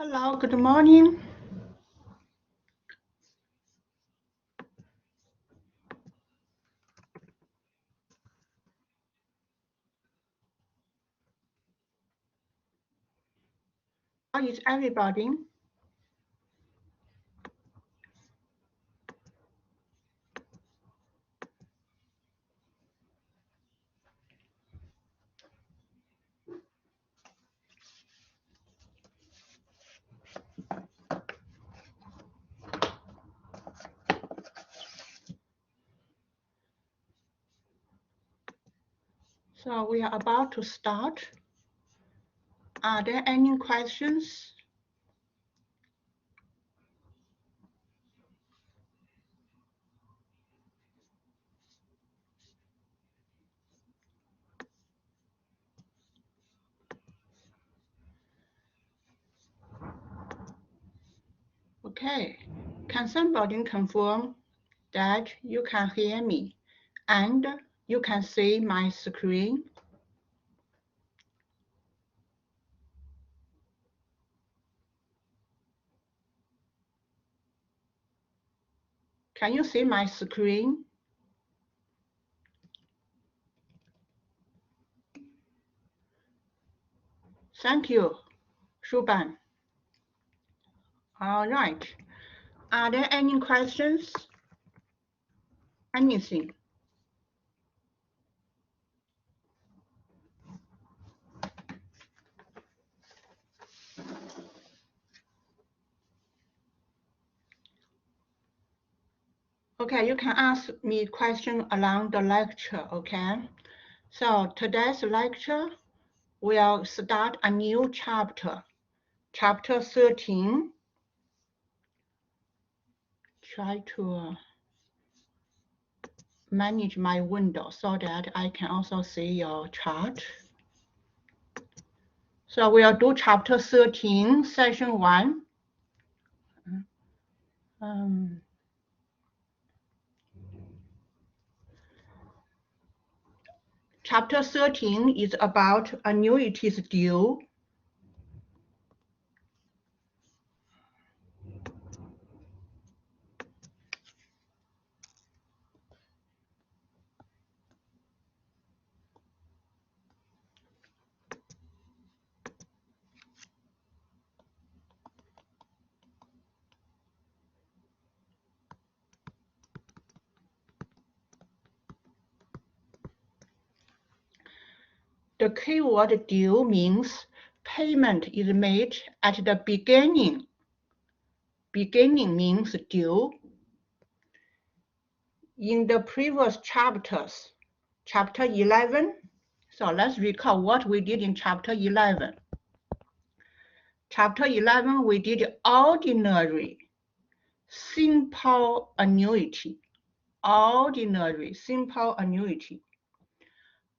Hello, good morning. How is everybody? So we are about to start. Are there any questions? Okay, can somebody confirm that you can hear me and you can see my screen? Can you see my screen? Thank you, Shuban. All right. Are there any questions? Anything? Okay, you can ask me question along the lecture, okay? So today's lecture, we'll start a new chapter, chapter 13. Try to manage my window so that I can also see your chart. So we'll do chapter 13, session 1. Chapter 13 is about annuities due. The keyword due means payment is made at the beginning. Beginning means due. In the previous chapters, chapter 11, so let's recall what we did in chapter 11. Chapter 11, we did ordinary, simple annuity. Ordinary, simple annuity.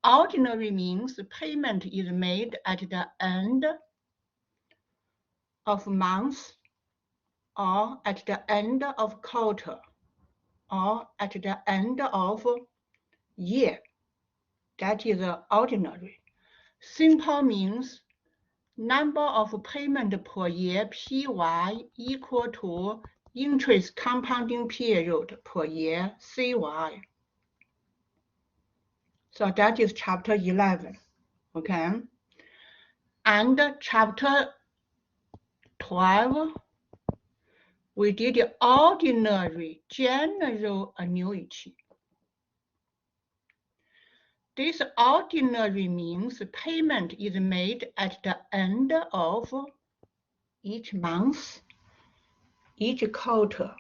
Ordinary means payment is made at the end of month, or at the end of quarter, or at the end of year. That is ordinary. Simple means number of payment per year, PY, equal to interest compounding period per year, CY. So that is chapter 11, okay? And chapter 12, we did the ordinary general annuity. This ordinary means payment is made at the end of each month, each quarter,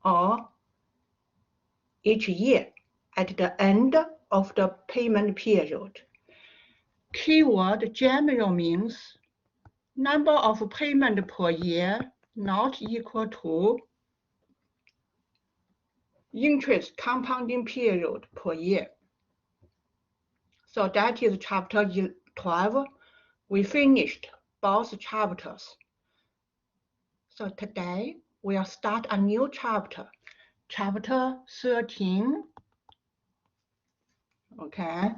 or each year at the end of the payment period. Keyword general means number of payment per year not equal to interest compounding period per year. So that is chapter 12. We finished both chapters. So today we'll start a new chapter, chapter 13. Okay.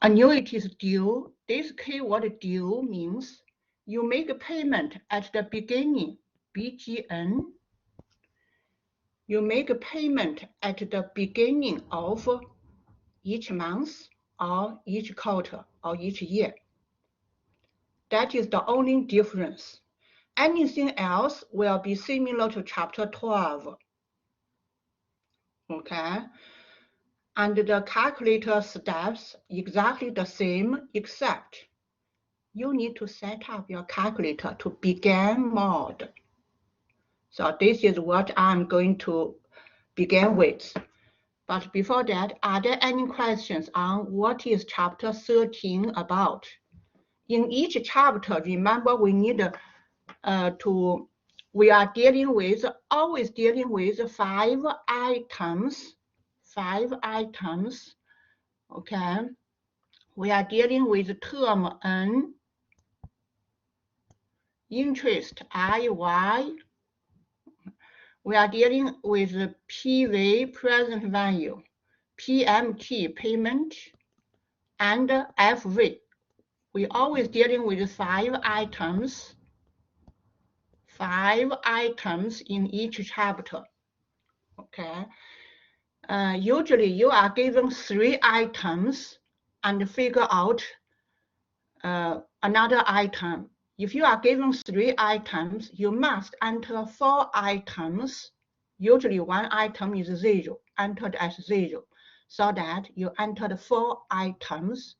Annuities due. This keyword due means You make a payment at the beginning, BGN. You make a payment at the beginning of each month or each quarter or each year. That is the only difference. Anything else will be similar to chapter 12. Okay? And the calculator steps exactly the same, except you need to set up your calculator to begin mode. So this is what I'm going to begin with. But before that, are there any questions on what is chapter 13 about? In each chapter, remember we need we are always dealing with 5 items. 5 items, okay? We are dealing with term N, interest IY. We are dealing with PV, present value, PMT, payment, and FV. We always dealing with 5 items. 5 items in each chapter, okay? Usually you are given 3 items and figure out another item. If you are given 3 items, you must enter 4 items. Usually 1 item is 0, entered as 0, so that you entered 4 items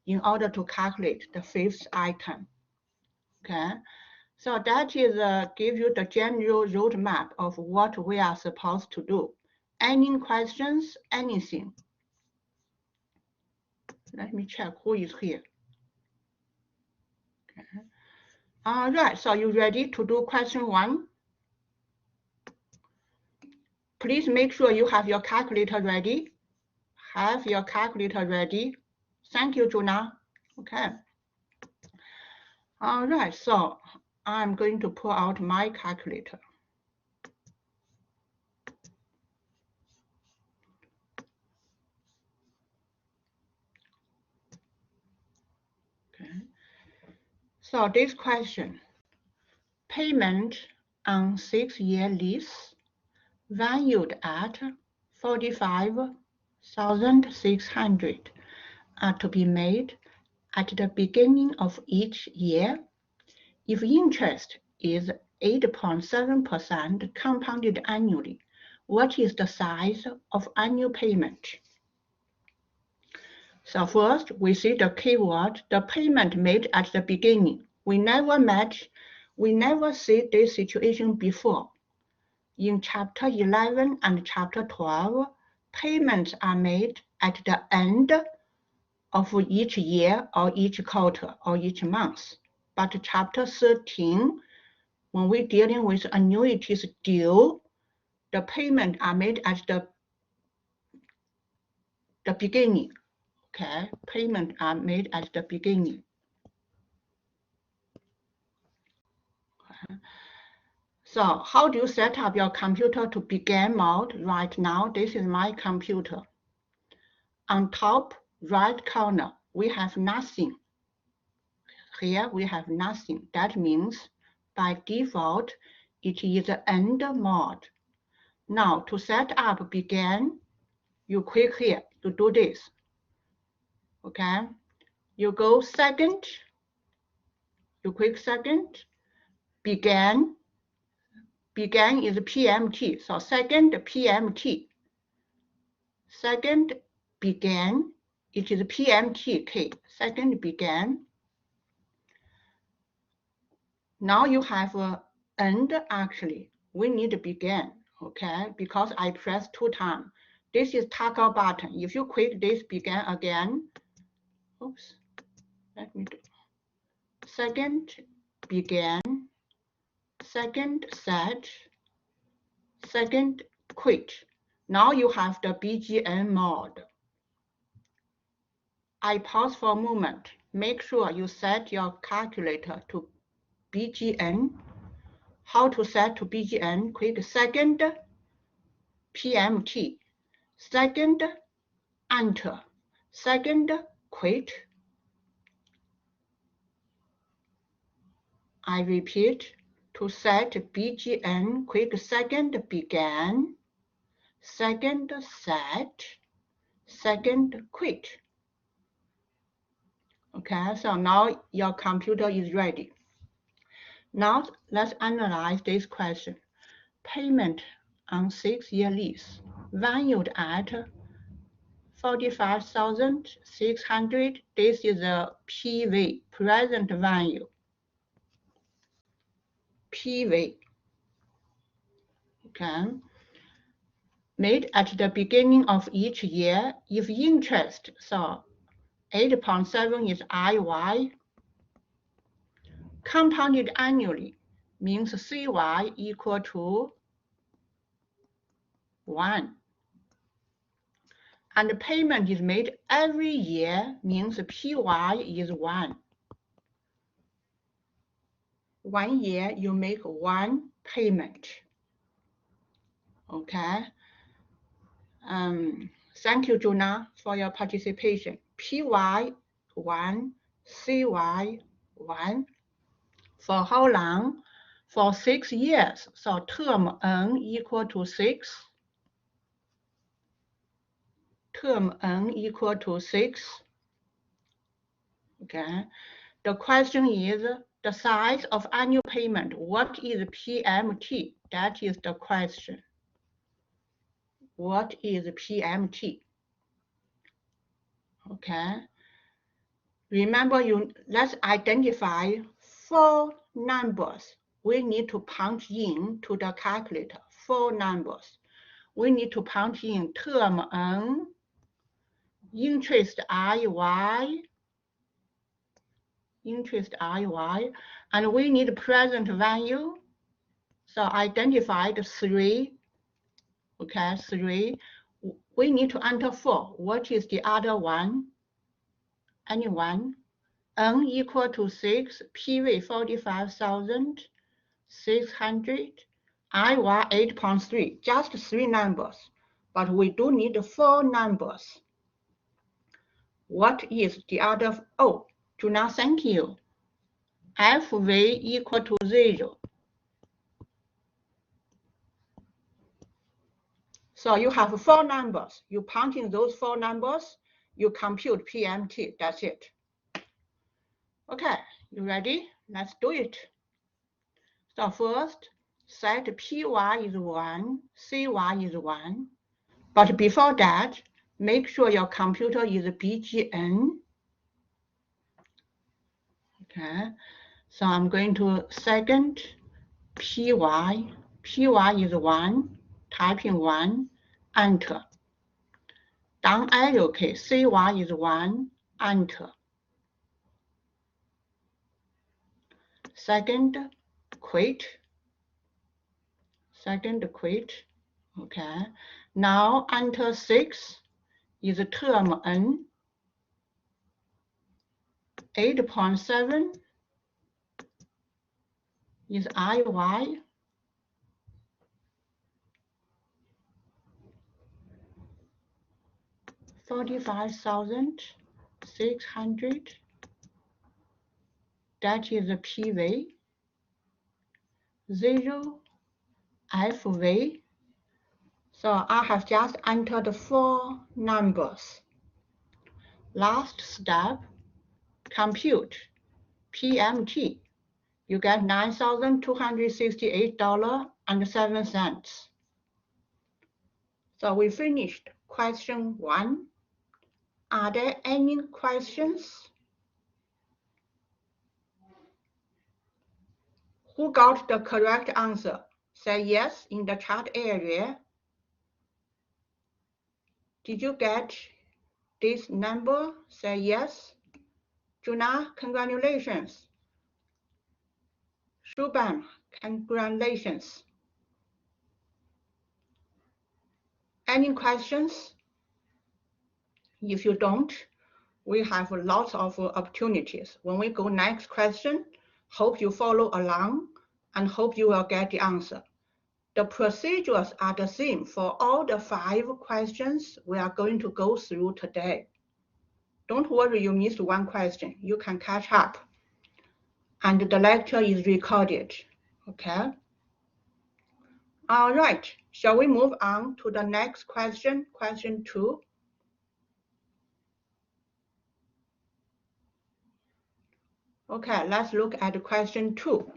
in order to calculate the 5th item. Okay, so that is give you the general roadmap of what we are supposed to do. Any questions? Anything? Let me check who is here. Okay. All right, so you ready to do question 1? Please make sure you have your calculator ready. Have your calculator ready. Thank you, Juna. Okay. All right, so I'm going to pull out my calculator. Okay. So this question, payment on 6-year lease valued at 45,600 are to be made at the beginning of each year if interest is 8.7% compounded annually. What is the size of annual payment? So first, we see the keyword, the payment made at the beginning. We never see this situation before. In chapter 11 and chapter 12, payments are made at the end of each year or each quarter or each month. But chapter 13, when we're dealing with annuities due, the payments are made at the beginning. Okay, payments are made at the beginning. Okay. So how do you set up your computer to begin mode? Right now, this is my computer. On top right corner, we have nothing. Here we have nothing. That means by default, it is end mode. Now to set up begin, you click here to do this. Okay, you go second, you click second, begin. Begin is PMT, so second PMT. Second begin, it is PMT key. Second begin. Now you have end actually. We need to begin, okay? Because I pressed 2 times. This is toggle button. If you click this begin again, oops, let me do. Second begin, second set, second quit. Now you have the BGN mode. I pause for a moment. Make sure you set your calculator to BGN. How to set to BGN? Click second PMT. Second, enter. Second, quit. I repeat, to set BGN, quick second began, second set, second quit. Okay, so now your computer is ready. Now let's analyze this question. Payment on 6-year lease, valued at 45,600. This is the PV, present value. PV. Okay. Made at the beginning of each year. If interest, so 8.7 is IY. Compounded annually means CY equal to 1. And the payment is made every year means PY is 1. 1 year you make 1 payment. Okay. Thank you, Juna, for your participation. PY 1, CY 1. For how long? For 6 years. So term N equal to 6. Term N equal to 6. Okay. The question is the size of annual payment. What is PMT? That is the question. What is PMT? Okay. Remember, let's identify 4 numbers we need to punch in to the calculator. 4 numbers. We need to punch in term N, interest IY, and we need present value. So identify the 3. Okay, 3. We need to enter 4. What is the other one? Anyone? N equal to 6, PV 45,600, IY 8.3. Just 3 numbers, but we do need 4 numbers. What is the other? Oh, Juna, thank you. FV equal to 0. So you have 4 numbers. You punch in those 4 numbers, you compute PMT. That's it. Okay, you ready? Let's do it. So first, set PY is 1, CY is 1. But before that, make sure your computer is BGN. Okay, so I'm going to second PY. PY is 1, typing 1, enter. Down arrow key, CY is 1, enter. Second, quit. Okay. Now enter 6 is term N. 8.7 is IY. 45,600. That is the PV. 0 FV. So I have just entered 4 numbers. Last step, compute PMT. You get $9,268.07. So we finished question 1. Are there any questions? Who got the correct answer? Say yes in the chat area. Did you get this number? Say yes. Juna, congratulations. Shuban, congratulations. Any questions? If you don't, we have lots of opportunities. When we go next question, hope you follow along and hope you will get the answer. The procedures are the same for all the 5 questions we are going to go through today. Don't worry, you missed 1 question. You can catch up. and the lecture is recorded. Okay. All right. Shall we move on to the next question, question 2? Okay, let's look at question 2.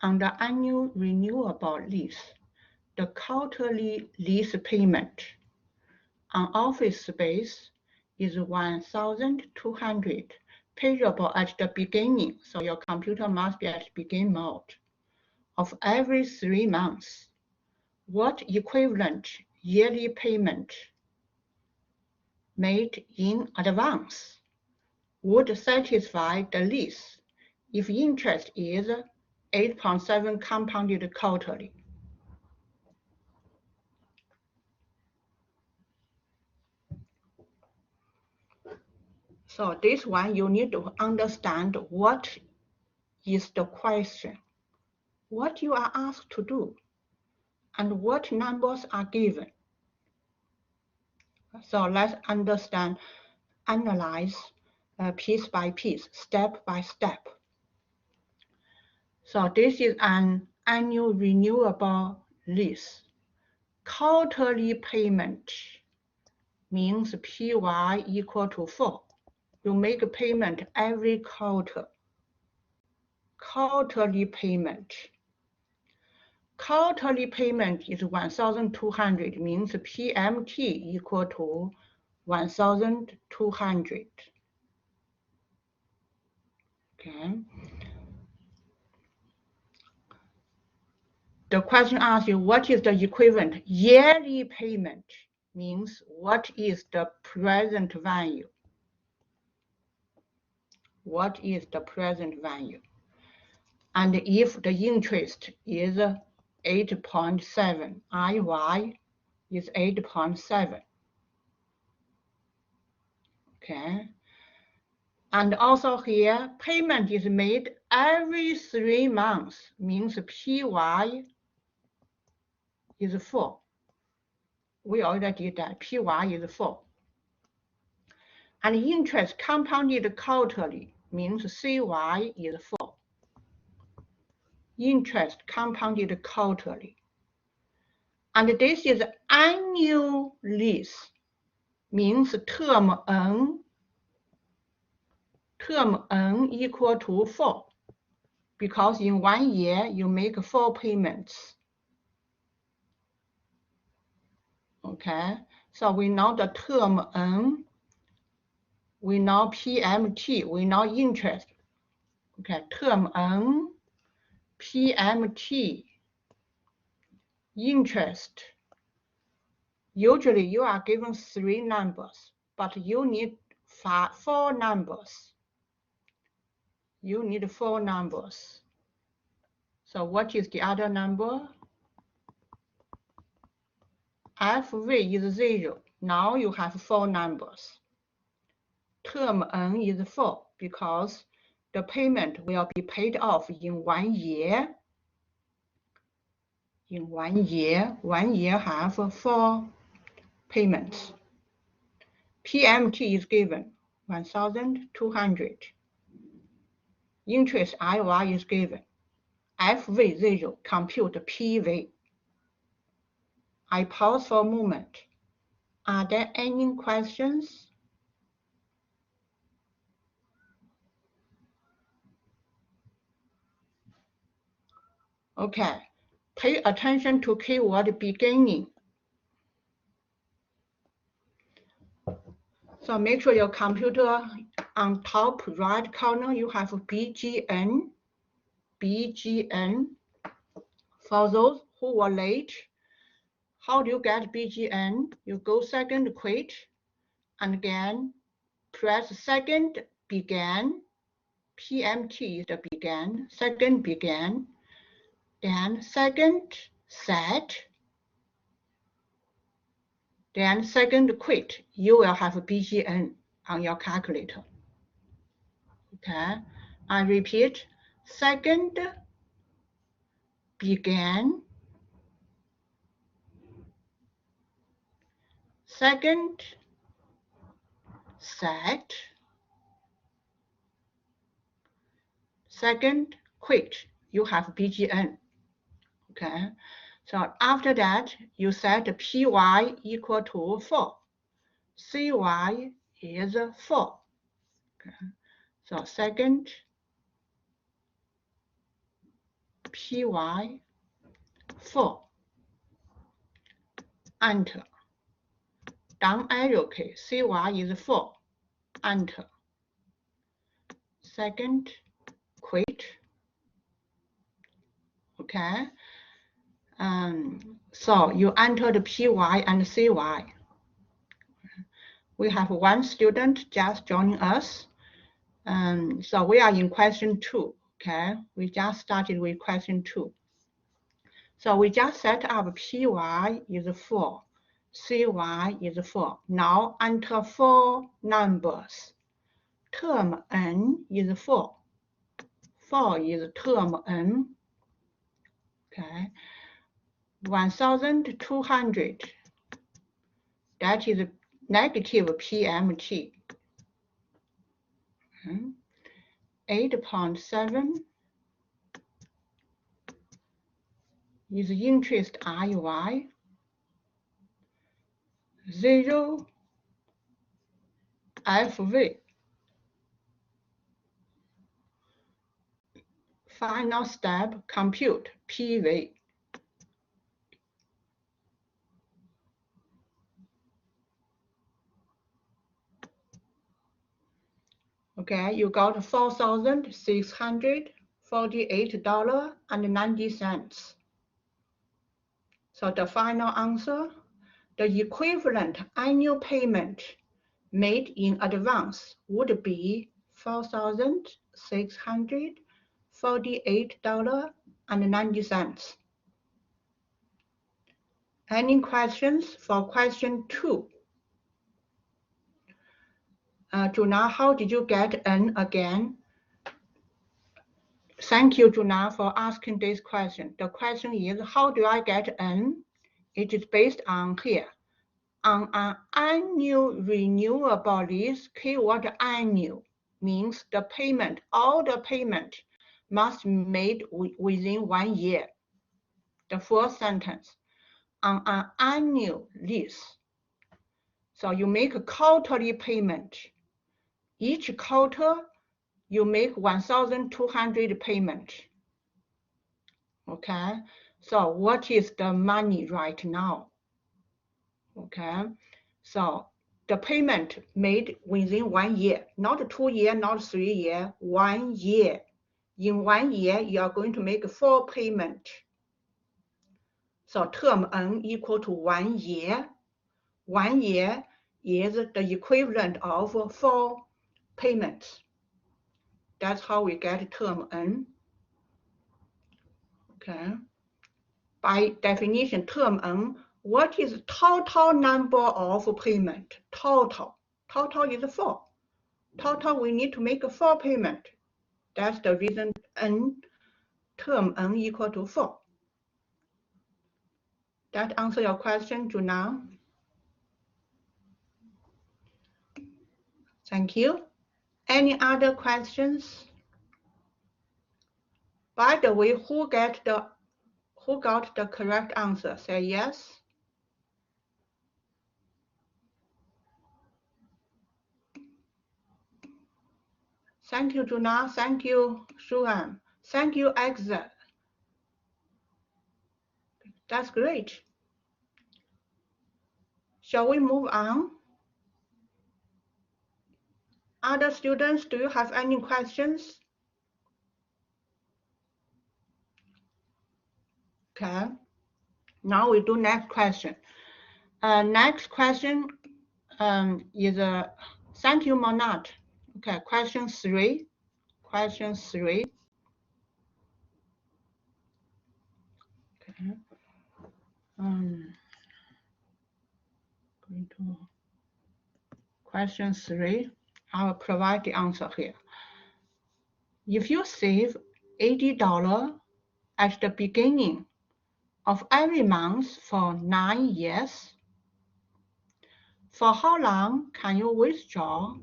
On the annual renewable lease, the quarterly lease payment on office space is 1,200, payable at the beginning, so your computer must be at begin mode, of every 3 months. What equivalent yearly payment made in advance would satisfy the lease if interest is 8.7 compounded quarterly? So this one you need to understand what is the question, what you are asked to do, and what numbers are given. So let's understand, analyze piece by piece, step by step. So this is an annual renewable lease. Quarterly payment means PY equal to 4. You make a payment every quarter. Quarterly payment. Quarterly payment is 1,200, means PMT equal to 1,200. Okay. The question asks you, what is the equivalent yearly payment? Means what is the present value? What is the present value? And if the interest is 8.7, IY is 8.7. Okay. And also here, payment is made every 3 months, means PY is 4. We already did that. PY is 4. And interest compounded quarterly means CY is 4. Interest compounded quarterly. And this is annual lease, means term N equal to 4, because in 1 year you make 4 payments. Okay, so we know the term N, we know PMT, we know interest. Okay, term N, PMT, interest. Usually you are given 3 numbers, but you need 4 numbers. You need 4 numbers. So what is the other number? FV is 0. Now you have 4 numbers. Term N is 4 because the payment will be paid off in 1 year. In 1 year, 1 year have 4 payments. PMT is given 1,200. Interest IY is given. FV 0, compute PV. I pause for a moment. Are there any questions? Okay, pay attention to keyword beginning. So make sure your computer on top right corner, you have BGN. BGN. For those who were late, how do you get BGN? You go second quit, and again, press second began. PMT is the began, second began, then second set, then second quit. You will have BGN on your calculator. Okay, I repeat, second began, second set, second, quit, you have BGN. Okay, so after that, you set PY equal to 4. CY is 4. Okay. So second, PY 4. Enter. Down arrow key, CY is 4. Enter. Second, quit. Okay. So you enter the PY and CY. We have one student just joining us. So we are in question 2. Okay. We just started with question 2. So we just set up PY is 4. CY is 4. Now enter 4 numbers. Term N is 4. 4 is term N. Okay. 1,200. That is negative PMT. 8.7 is interest IY. 0 FV. Final step, compute PV. Okay, you got $4,648.90. So the final answer, the equivalent annual payment made in advance would be $4,648.90. Any questions for question 2? Juna, how did you get N again? Thank you, Juna, for asking this question. The question is, how do I get N? It is based on here. On an annual renewable lease, keyword annual means the payment, all the payment must be made within 1 year. The first sentence, on an annual lease. So you make a quarterly payment. Each quarter, you make 1,200 payment. Okay, so what is the money right now? Okay, so the payment made within 1 year, not 2 years, not 3 years, 1 year. In 1 year, you are going to make 4 payments. So term N equal to 1 year. 1 year is the equivalent of 4 payments. That's how we get term N. Okay. By definition, term N, what is total number of payment? Total is 4. Total, we need to make 4 payment. That's the reason N, term N equal to 4. That answer your question, Juna? Thank you. Any other questions? By the way, who got the correct answer? Say yes. Thank you, Juna. Thank you, Shuan. Thank you, Exa. That's great. Shall we move on? Other students, do you have any questions? Okay. Now we do next question. Next question is thank you, Monat. Okay, question 3. Question 3. Okay. Going to question 3. I will provide the answer here. If you save $80 at the beginning of every month for 9 years, for how long can you withdraw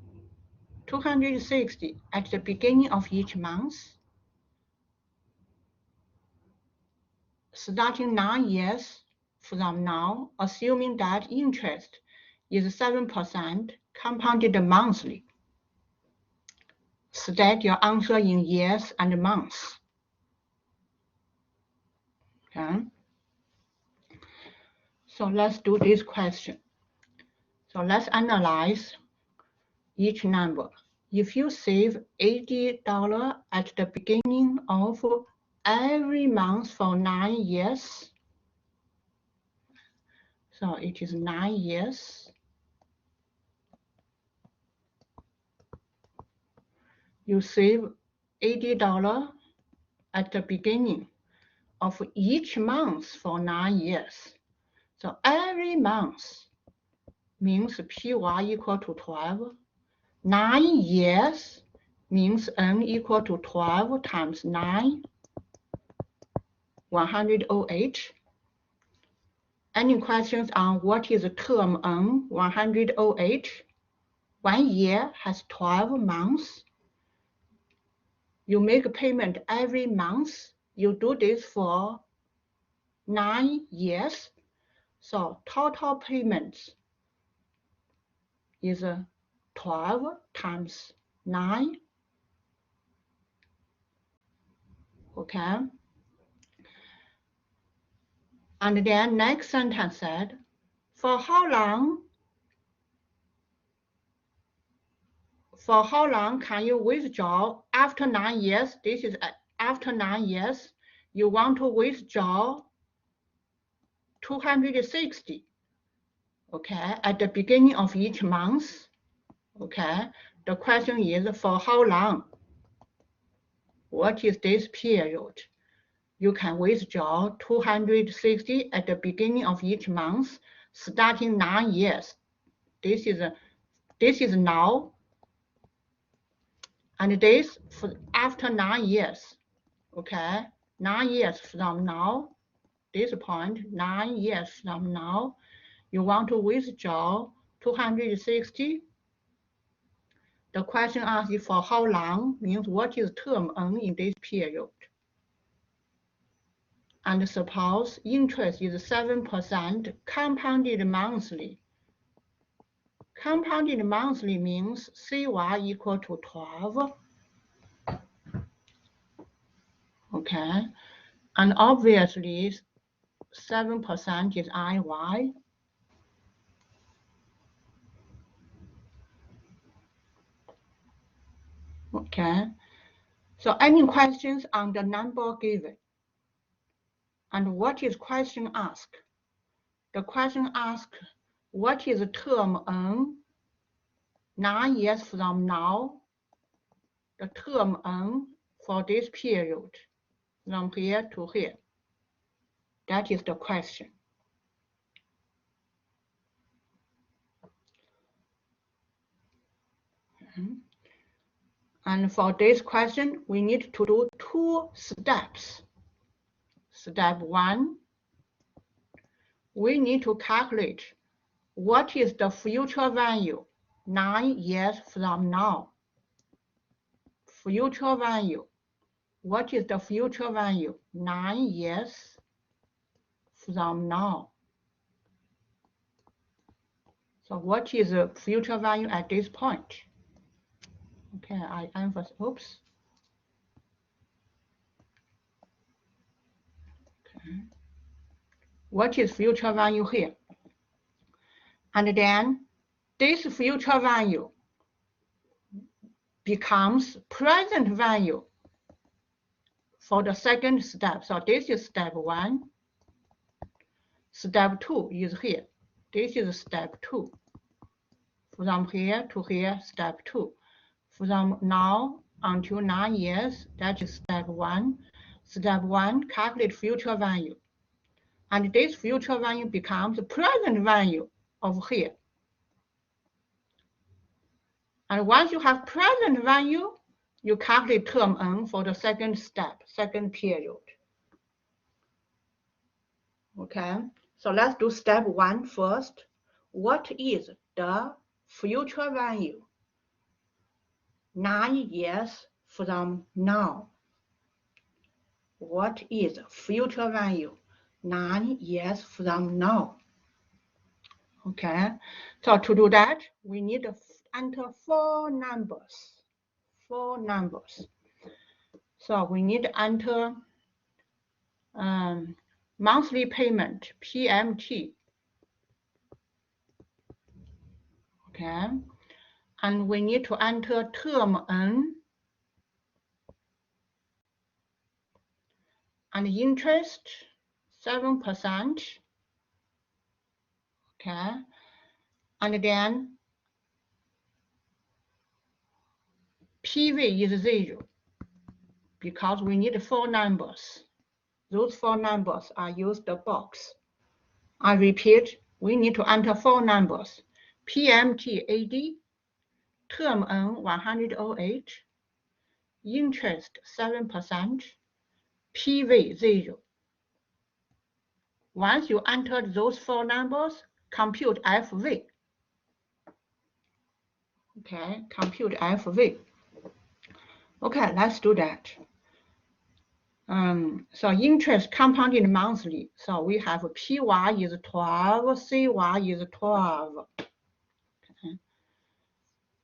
$260 at the beginning of each month? starting 9 years from now, assuming that interest is 7% compounded monthly. State your answer in years and months. Okay. So let's do this question. So let's analyze each number. If you save $80 at the beginning of every month for 9 years, so it is 9 years. You save $80 at the beginning of each month for 9 years. So every month means PY equal to 12. 9 years means N equal to 12 times 9, 108. Any questions on what is term N, 108? 1 year has 12 months. You make a payment every month. You do this for 9 years. So total payments is 12 times 9. Okay. And then next sentence said, for how long can you withdraw after 9 years? This is after 9 years. You want to withdraw 260. Okay, at the beginning of each month. Okay, the question is for how long? What is this period? You can withdraw 260 at the beginning of each month, starting 9 years. This is now, and this for after 9 years. Okay, 9 years from now, this point, 9 years from now, you want to withdraw 260. The question asks for how long, means what is term N in this period. And suppose interest is 7% compounded monthly. Compounded monthly means CY equal to 12. Okay, and obviously 7% is IY. Okay, so any questions on the number given? And what is question asked? The question asked, what is term N 9 years from now? The term N for this period, from here to here. That is the question. And for this question, we need to do 2 steps. Step 1, we need to calculate what is the future value 9 years from now. Future value. What is the future value 9 years from now? So what is the future value at this point? Okay, I emphasize, oops. Okay. What is future value here? And then this future value becomes present value for the second step. So this is step 1. Step 2 is here. This is step 2. From here to here, step 2. From now until 9 years, that is step 1. Step 1, calculate future value. And this future value becomes present value of here. And once you have present value, you calculate term N for the second step, second period. Okay, so let's do step 1 first. What is the future value 9 years from now? What is future value 9 years from now. Okay, so to do that, we need to enter 4 numbers. 4 numbers. So we need to enter monthly payment, PMT. Okay, and we need to enter term N and interest 7%. Okay, and then PV is 0 because we need 4 numbers. Those 4 numbers are used the box. I repeat, we need to enter 4 numbers. PMT 80, term N 108, interest 7%, PV 0. Once you enter those 4 numbers, compute FV. Okay, compute FV. Okay, let's do that. So interest compounded monthly. So we have PY is 12, CY is 12. Okay.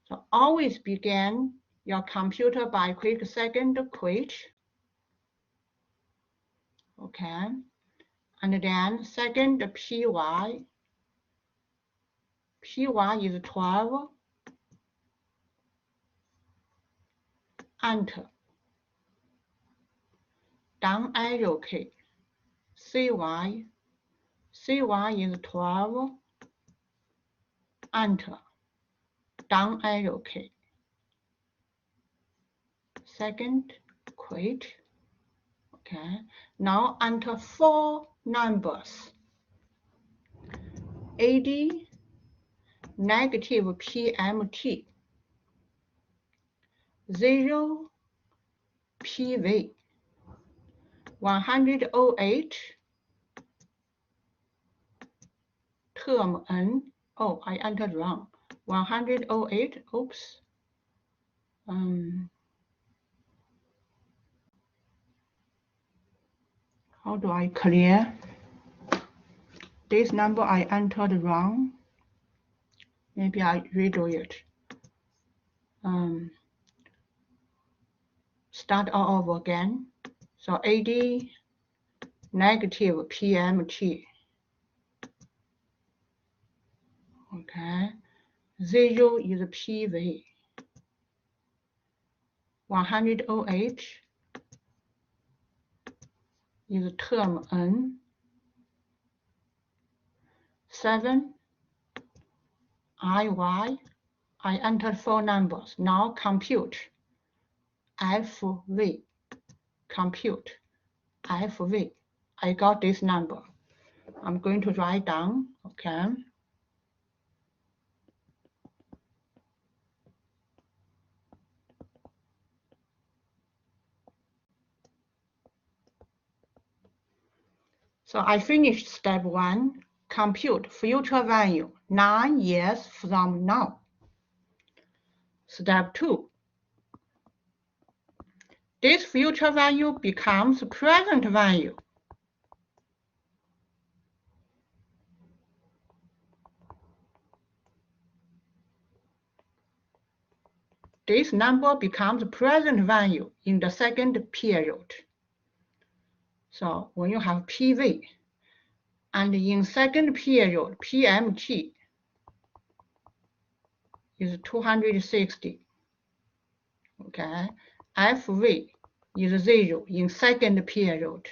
So always begin your computer by quick second quit. Okay, and then second PY. PY is 12. Enter. Down arrow key. CY. CY is 12. Enter. Down arrow key. Second, quit. Okay. Now enter 4 numbers. 80, negative PMT. 0, PV. 108, term N. Oh, I entered wrong. 108, oops. How do I clear? This number I entered wrong. Maybe I redo it. Start all over again. So 80, negative PMT. Okay. 0 is PV. 108 is term N. 7, IY. I entered 4 numbers. Now compute FV. Compute FV. I got this number. I'm going to write down. Okay. So I finished step 1. Compute future value 9 years from now. Step 2. This future value becomes present value. This number becomes present value in the second period. So when you have PV, and in second period, PMT is 260. Okay, FV is 0 in second period.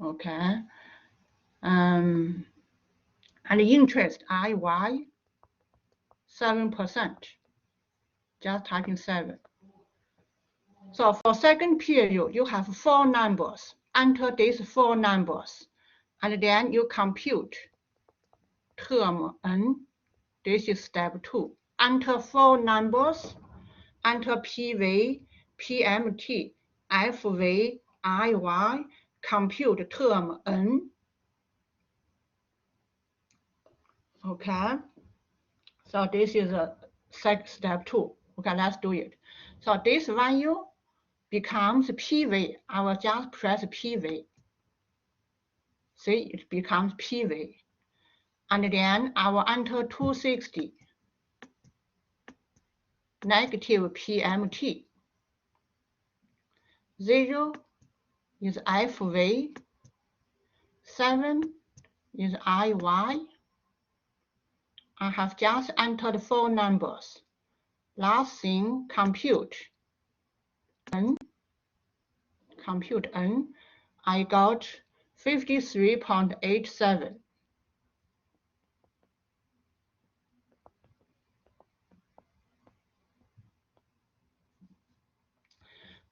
Okay, and interest IY 7%. Just typing 7. So for second period, you have 4 numbers. Enter these 4 numbers, and then you compute term N. This is step 2. Enter 4 numbers. Enter PV, PMT, FV, IY. Compute term N. Okay. So this is a step 2. Okay, let's do it. So this value becomes PV. I will just press PV. See, it becomes PV. And then I will enter 260, negative PMT. 0 is FV, 7 is IY. I have just entered 4 numbers. Last thing, compute N. Compute N. I got 53.87.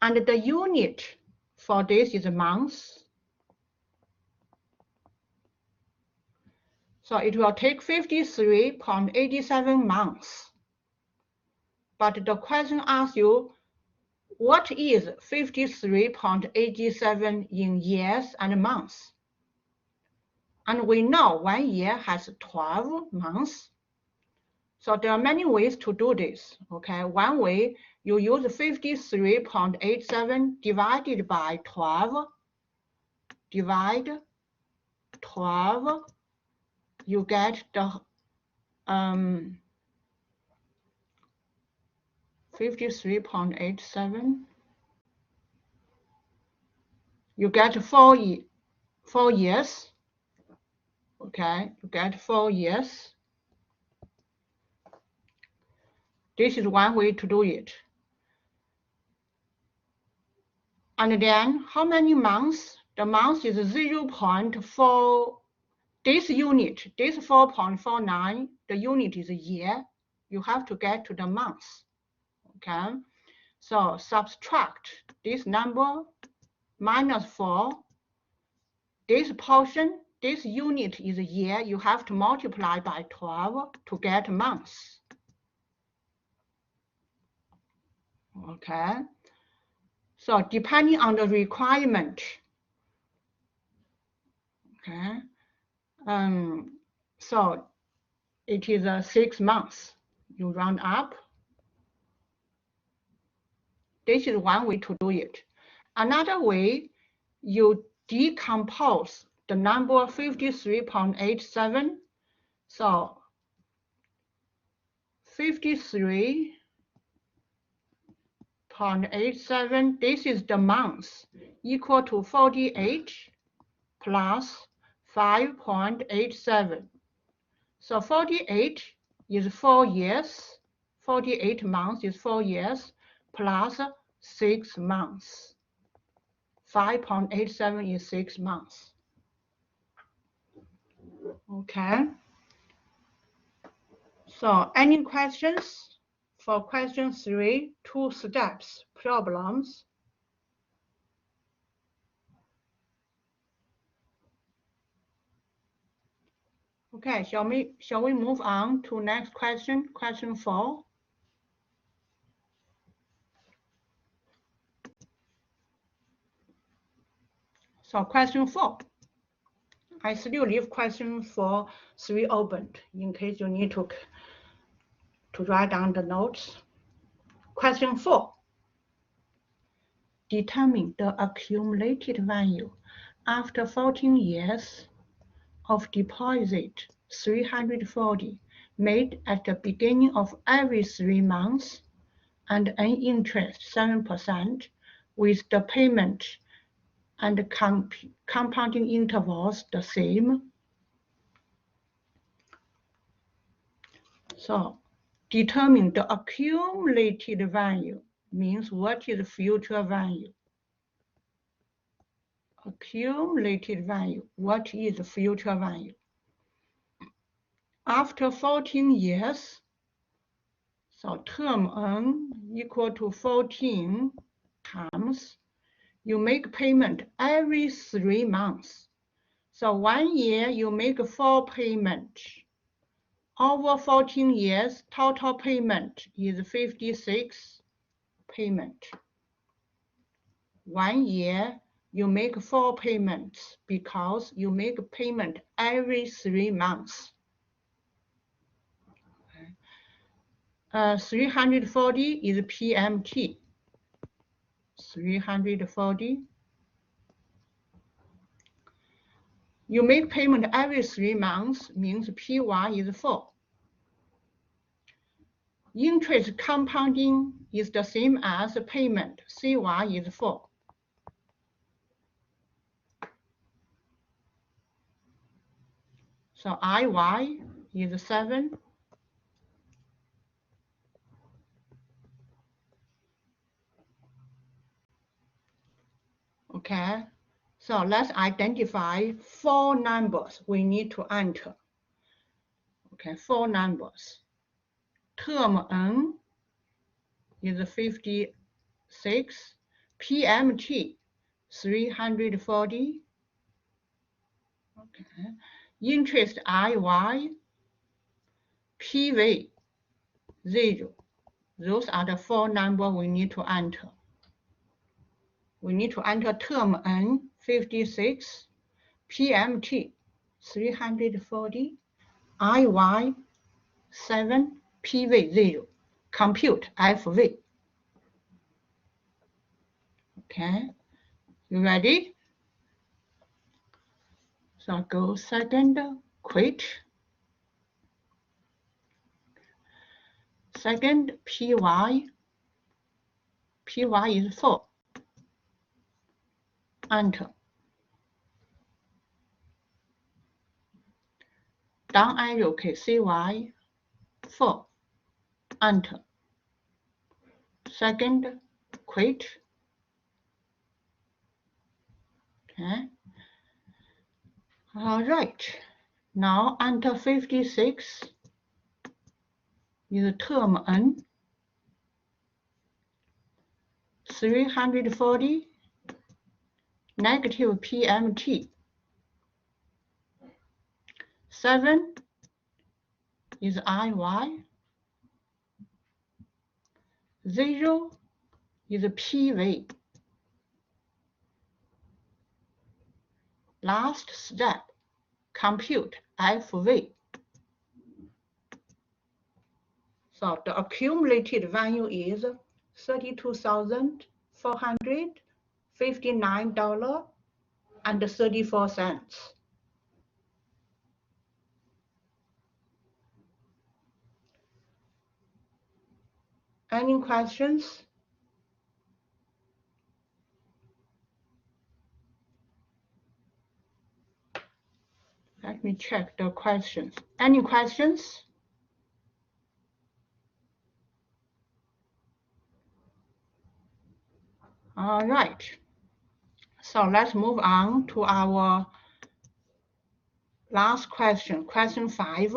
And the unit for this is months. So it will take 53.87 months. But the question asks you, what is 53.87 in years and months? And we know 1 year has 12 months. So there are many ways to do this, okay? One way, you use 53.87 divided by 12, divide 12, you get the 53.87. You get 4 years, okay? You get 4 years. This is one way to do it. And then how many months? The month is 0.4. This unit, this 4.49, the unit is a year. You have to get to the months, okay? So subtract this number, minus 4. This portion, this unit is a year. You have to multiply by 12 to get months, okay? So depending on the requirement, okay? So it is 6 months. You round up. This is one way to do it. Another way, you decompose the number 53.87. So 53.87, this is the months, equal to 48 plus 5.87. So 48 is 4 years. 48 months is 4 years plus 6 months. 5.87 is 6 months. Okay. So any questions for question 3, 2 steps problems? Okay, shall we move on to next question, question 4? So question 4. I still leave question 4, 3 opened in case you need to write down the notes. Question 4. Determine the accumulated value after 14 years of deposit 340 made at the beginning of every 3 months and an interest 7% with the payment and compounding intervals the same. So determine the accumulated value means what is the future value? Accumulated value, what is the future value? After 14 years, so term N equal to 14 times, you make payment every 3 months. So 1 year you make 4 payments. Over 14 years, total payment is 56 payment. 1 year you make 4 payments because you make payment every 3 months. 340 is PMT. 340. You make payment every 3 months, means PY is 4. Interest compounding is the same as payment, CY is 4. So IY is 7. Okay, so let's identify 4 numbers we need to enter. Okay, 4 numbers. Term N is 56, PMT 340. Okay, interest IY, PV 0. Those are the 4 numbers we need to enter. We need to enter term N 56, PMT 340, IY 7, PV 0. Compute FV. Okay, you ready? So go second, quit. Second, PY. PY is 4. Enter. Down arrow key, CY 4. Enter. Second, quit. Okay. All right. Now enter 56 is term N. 340 negative PMT. 7 is IY. 0 is PV. Last step, compute FV. So the accumulated value is $32,459.34. Any questions? Let me check the questions. Any questions? All right. So let's move on to our last question, question 5.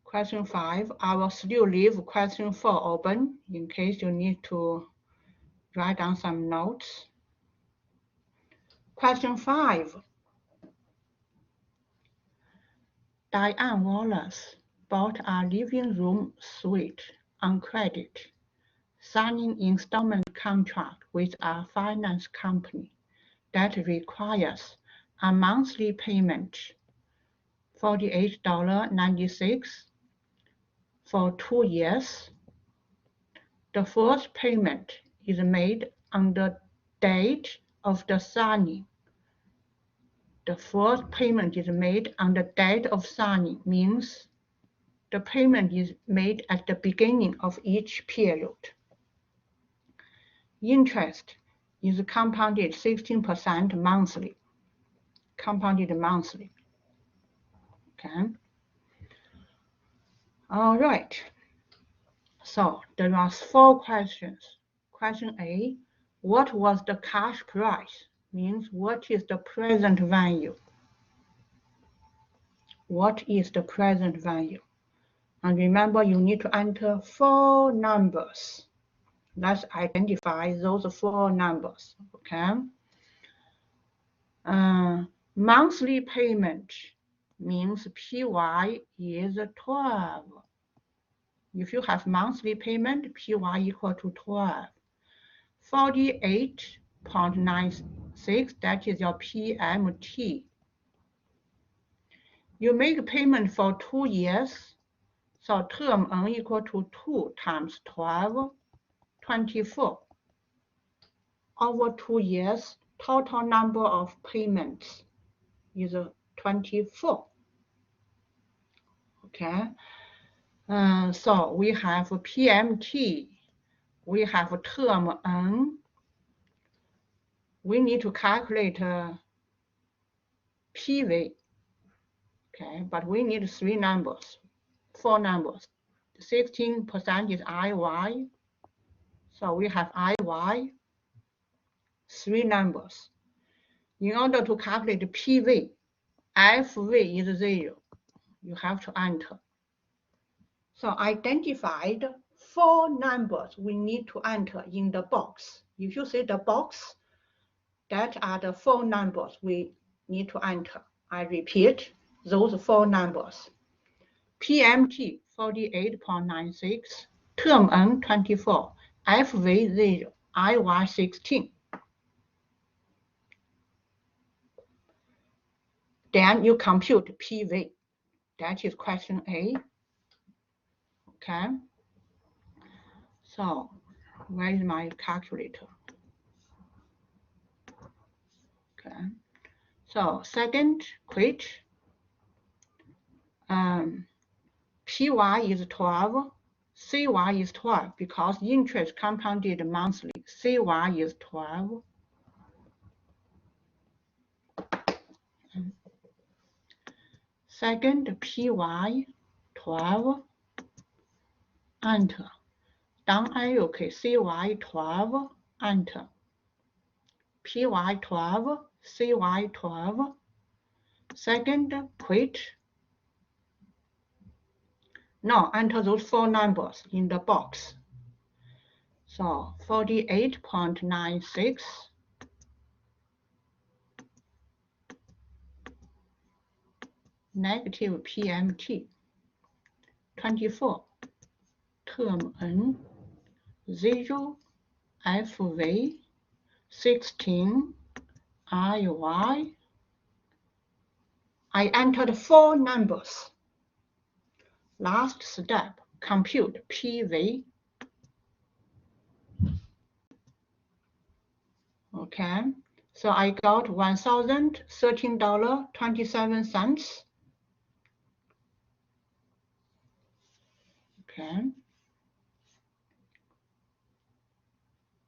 Question 5, I will still leave question 4 open in case you need to write down some notes. Question 5. Diane Wallace bought a living room suite on credit, signing installment contract with a finance company that requires a monthly payment, $48.96 for 2 years. The first payment is made on the date of the signing. The first payment is made on the date of signing means the payment is made at the beginning of each period. Interest is compounded 16% monthly. Compounded monthly. Okay. All right. So there are 4 questions. Question A, what was the cash price? Means what is the present value? What is the present value? And remember, you need to enter 4 numbers. Let's identify those 4 numbers, okay? Monthly payment means PY is 12. If you have monthly payment, PY equal to 12. 48.96, that is your PMT. You make payment for 2 years, so term N equal to 2 times 12, 24. Over 2 years, total number of payments is 24. Okay, so we have PMT, we have term N. We need to calculate PV. Okay, but we need four numbers. 16% is IY. So we have IY, three numbers. In order to calculate PV, FV is 0. You have to enter. So identified four numbers we need to enter in the box. If you see the box, that are the four numbers we need to enter. I repeat, those four numbers. PMT 48.96, term N 24, FV 0, IY 16. Then you compute PV. That is question A. Okay. So where is my calculator? Okay. So second quit. PY is 12. CY is 12 because interest compounded monthly. CY is 12. Second, PY 12. Enter. Down arrow key, CY 12. Enter. PY 12. CY 12. Second, quit. Now enter those four numbers in the box. So 48.96. Negative PMT. 24. Term N. 0. FV. 16. IY. I entered four numbers. Last step, compute PV. Okay, so I got $1,013.27. Okay,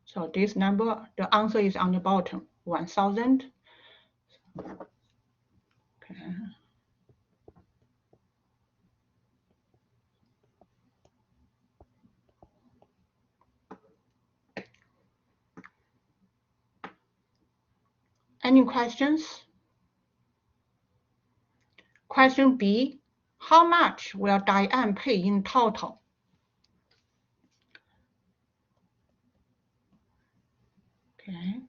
so this number, the answer is on the bottom, 1,000. Okay. Any questions? Question B, how much will Diane pay in total? Okay,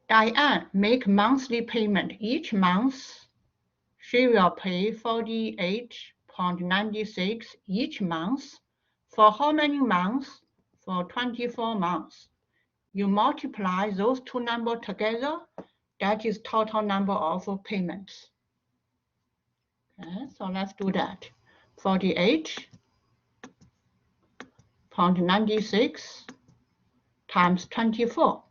Diane make monthly payment each month. She will pay 48.96 each month. For how many months? For 24 months. You multiply those two numbers together, that is total number of payments. Okay, so let's do that. 48.96 times 24.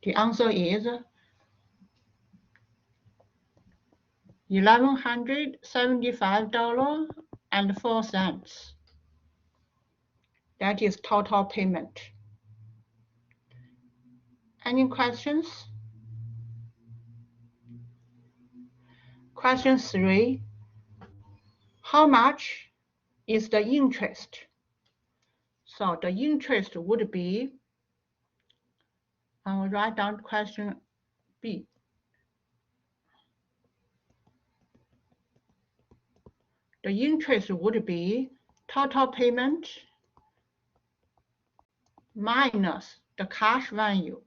The answer is $1,175.04. That is total payment. Any questions? Question 3. How much is the interest? So the interest would be, I will write down question B. The interest would be total payment minus the cash value.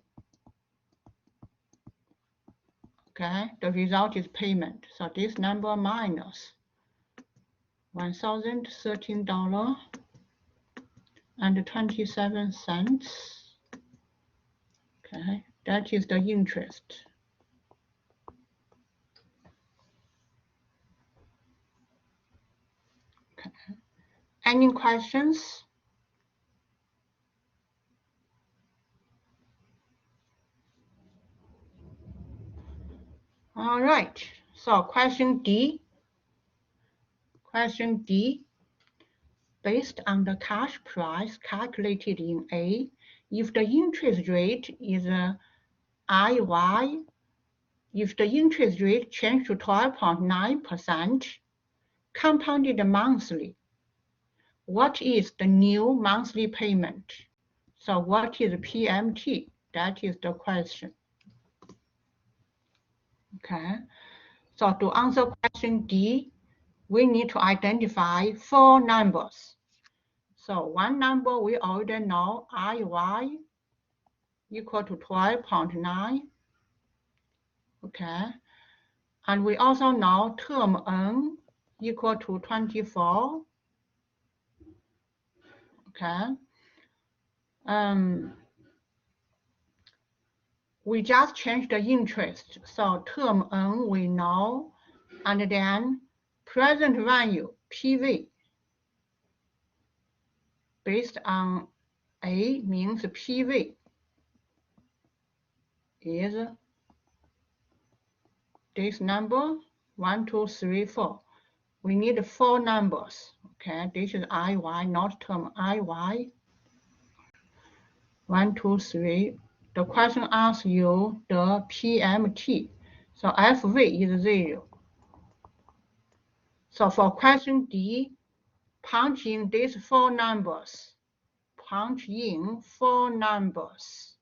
Okay, the result is payment. So this number minus $1,013.27. Okay, that is the interest. Okay. Any questions? All right, so question D. Question D. Based on the cash price calculated in A, if the interest rate is IY, if the interest rate changed to 12.9%, compounded monthly, what is the new monthly payment? So what is PMT? That is the question. Okay, so to answer question D, we need to identify 4 numbers. So one number we already know, IY equal to 12.9. Okay, and we also know term N equal to 24. Okay, we just changed the interest, so term N we know, and then present value PV based on A means PV is this number 1, 2, 3, 4. We need 4 numbers. Okay, this is IY, not term IY. 1, 2, 3. The question asks you the PMT. So FV is 0. So for question D, punch in these 4 numbers. Punch in 4 numbers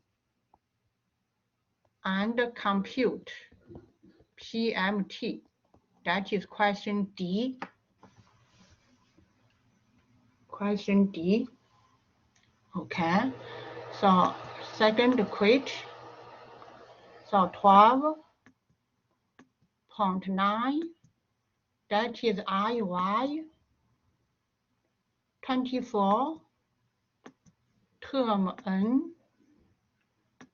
and compute PMT. That is question D. Question D. Okay. So second quiz. So 12.9. That is IY. 24. Term N.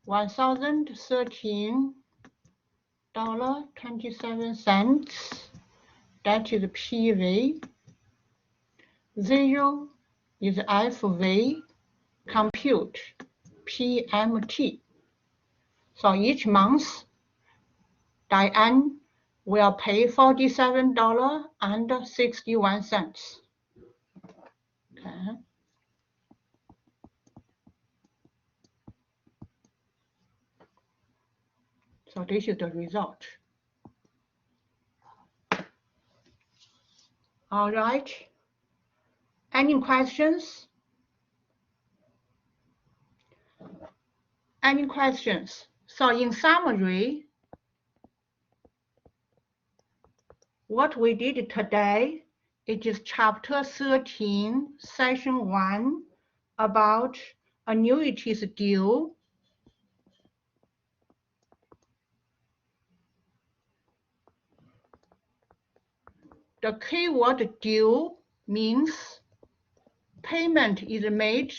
$1,013.27. That is PV. 0 is FV. Compute PMT. So each month, Diane will pay $47.61. Okay. So this is the result. All right. Any questions? Any questions? So in summary, what we did today, it is chapter 13, session 1, about annuities due. The keyword due means payment is made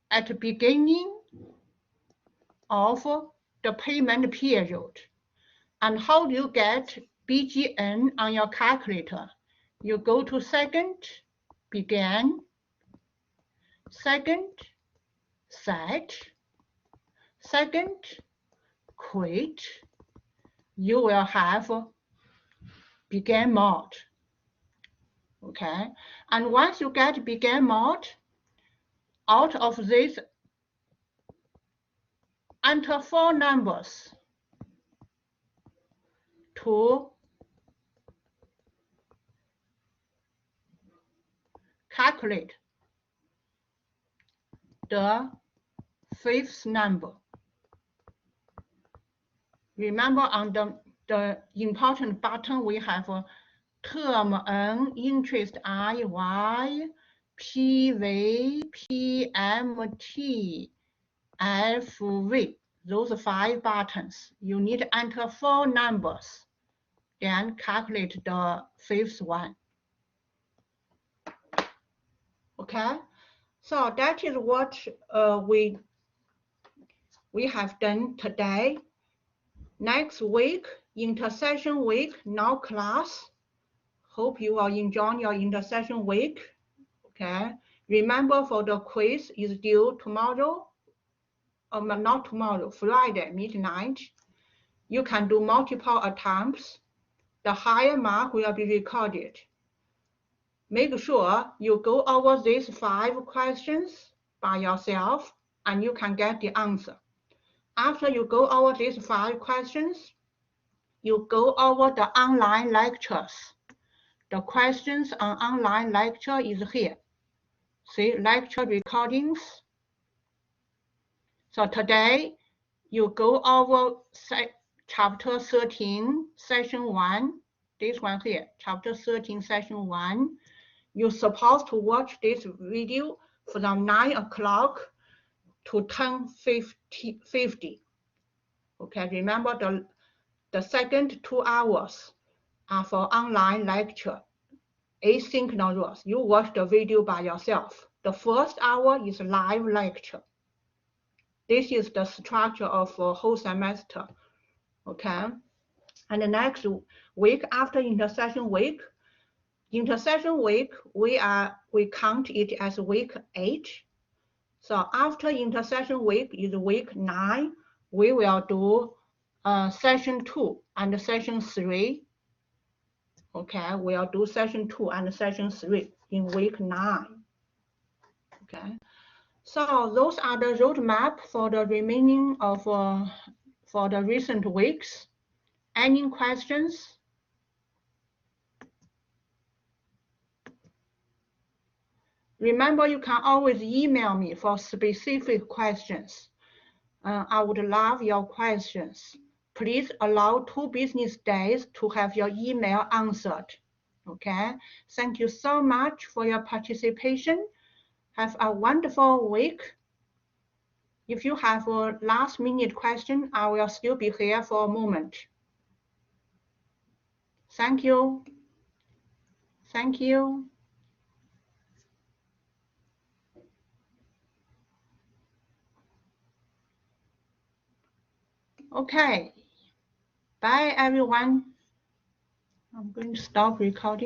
at the beginning of the payment period. And how do you get BGN on your calculator? You go to second, begin, second, set, second, quit. You will have begin mode. Okay, and once you get begin mode, out of this, enter 4 numbers to calculate the 5th number. Remember on the important button, we have term N, interest IY, PV, PMT, FV. Those 5 buttons. You need to enter 4 numbers, then calculate the 5th one. Okay, so that is what we have done today. Next week, intersession week, no class. Hope you are enjoying your intersession week. Okay, remember for the quiz is due tomorrow, not tomorrow, Friday midnight. You can do multiple attempts. The higher mark will be recorded. Make sure you go over these 5 questions by yourself and you can get the answer. After you go over these 5 questions, you go over the online lectures. The questions on online lecture is here. See, lecture recordings. So today, you go over chapter 13, session 1. This one here, chapter 13, session 1. You're supposed to watch this video from 9 o'clock to 10:50. Okay, remember the second 2 hours are for online lecture, asynchronous. You watch the video by yourself. The first hour is live lecture. This is the structure of a whole semester. Okay, and the next week after intersession week, we count it as week 8. So after intersession week is week 9. We will do session 2 and session 3. Okay, we'll do session 2 and session 3 in week 9. Okay, so those are the roadmap for the remaining of for the recent weeks. Any questions? Remember, you can always email me for specific questions. I would love your questions. Please allow 2 business days to have your email answered. Okay, thank you so much for your participation. Have a wonderful week. If you have a last-minute question, I will still be here for a moment. Thank you. Thank you. Okay. Bye, everyone. I'm going to stop recording.